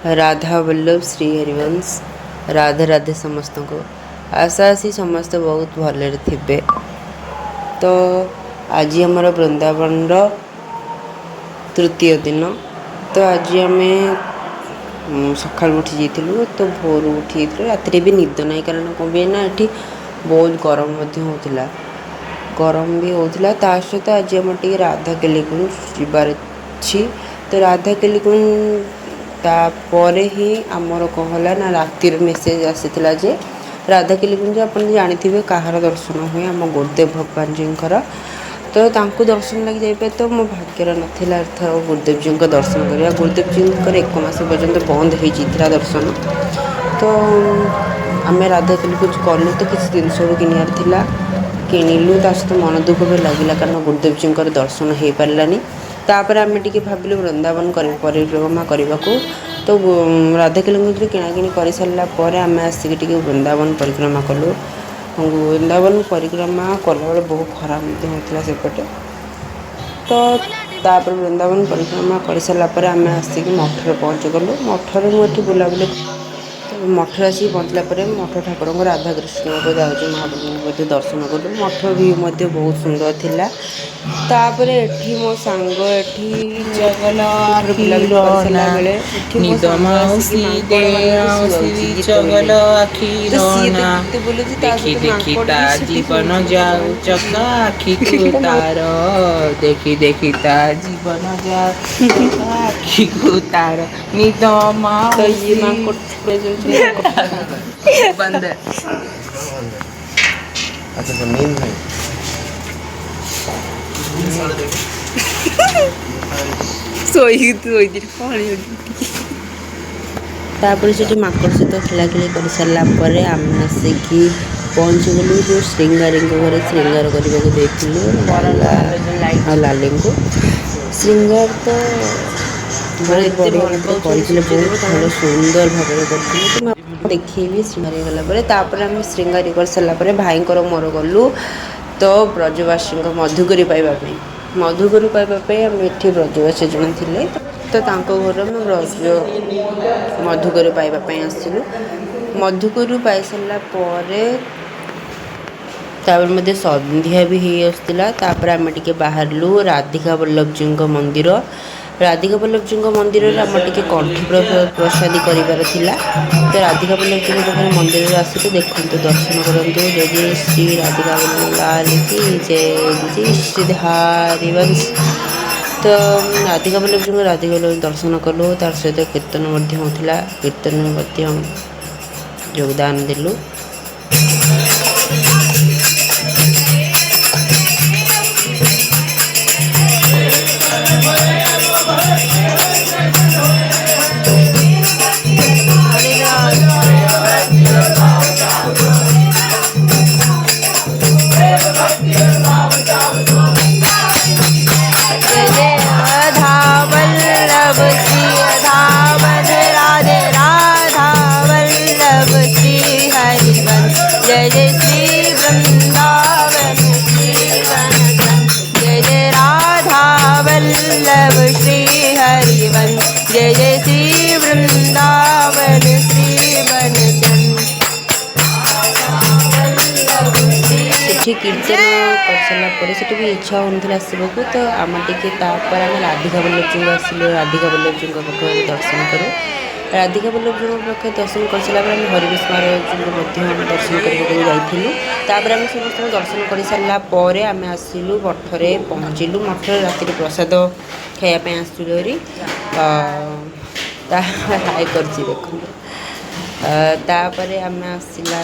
राधा वल्लभ श्री हरिवंश राधे राधे समस्त को आशा आसी समस्त बहुत भलरे थे। तो आज आमर वृंदावन तृतीय दिन। तो आज आम सका उठी जाइलु। तो भोर उठी रात भी निद ना कारण कौन भी ना ये बहुत गरम होता गरम भी होता। ता सहित आज आम टे राधा केलिकुंज जीवार अच्छी। तो राधा केलिकुंज तापर ही आमर कहला ना राति मेसेज आसीला जे राधा केलिकुंज आप जानी कहार दर्शन हुए आम गुरुदेव भगवान जी। तो तांको दर्शन लगी जाइए। तो मो भाग्यर नाला एथर गुरुदेव जी को दर्शन करा। गुरुदेव जी 1 मास पर्यंत बंद हो दर्शन। तो आम राधा केलिकुंज कलु। तो किसी जिन किनार किणिलु ता सहित मन दुख भी लगे कारण गुरुदेव जी दर्शन हो पारानी। तापर आम टे भाविलु वृंदावन परिक्रमा करने को। तो राधा केलिकुंज किणाकिणी कर सारापर आम आसिक वृंदावन परिक्रमा कलु। वृंदावन परिक्रमा कला बेले बहुत खराब होता सेपटे। तो तापर वृंदावन परिक्रमा कर सारापर आम आसिक मठरे पहुँच गलु। मठरे मुझे बुलाबुली मठर आसिक पहुँचला मठ ठाकुर को राधा कृष्ण को जाऊँ महाप्रभु दर्शन कलु। मठ व्यू बहुत सुंदर थिला। तापर एठी मो सांग एठी चगला बुलाबुली कर सारा बेले निद माउसी दे आउसी चगल आखिर ना देखी देखी ता जीवन जाऊ चका आखि को तार देखी देखी ता जीवन जाऊ चका आखि को तार निद माउसी बंद। अच्छा जमीन है तापर से माकड़ सहित खेलाखेली कर सारापर आम आसिक पहुँच गलु जो श्रृंगारी घर श्रृंगार करने को देखिलु लाली को श्रृंगार। तो बहुत बढ़िया करते बहुत भल सुंदर भाव करते। देखी श्रृंगारी गलापर आम श्रृंगारी कर सारापर भाई मोर गलु। तो ब्रजवासी मधुकरी पाइबापी मधुकरी पाइबापी आम ये ब्रजवासी जन थे। तो घर में ब्रज मधुकरी पाइबापी आसलु। मधुकरी पाई सारापर मध्य संध्या भी हो आसला। आम टे बाहरलु राधिका वल्लभ जी मंदिर। राधिका वल्लभ जी मंदिर आम टे कंठी प्रसादी करार थिला। तो राधिका वल्लभ जी पाखे मंदिर आसतु देखते दर्शन करूँ। जय जय श्री राधिका वल्लभ की जय श्री हरिवंश। तो राधिका वल्लभ जी राधिका वल्लभ दर्शन कलु। तार सहित कीर्तन होता कीर्तन योगदान देलु। जय जय श्री वृंदावन जय जय राधा वल्लभ श्री हरिवंश जय जय श्री वृंदावन श्री वनचंद। कीर्तन कर सारापर से भी इच्छा होता आसवाक। तो आम टे आम राधिका वल्लभ जी आसलु। राधिका वल्लभ जी पाखे दर्शन करूँ। राधिका वल्लभ जी पाखे दर्शन कर सारापर आम हरिवेश महाराज जी दर्शन करने जाइलु। तापर आम समस्त दर्शन कर सारापर आम आसलु मठरे पहुँचलु। मठरे राति प्रसाद खायापी आसलु। हाई कर देखो। तापर आम आसला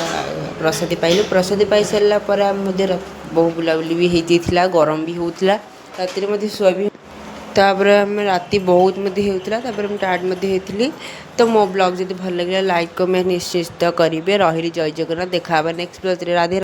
प्रसादी पाइलु। प्रसादी पाई सारापर आम बहु बुलाबुली भी होता गरम भी होता राति शुआ भी। तापर आम राति बहुत होता टाइड होती। तो मो ब्लॉग जब भल लगे लाइक कमेंट निश्चित करेंगे। रही जय जगन्नाथ। देखा नेक्स्ट ब्लॉग राधे।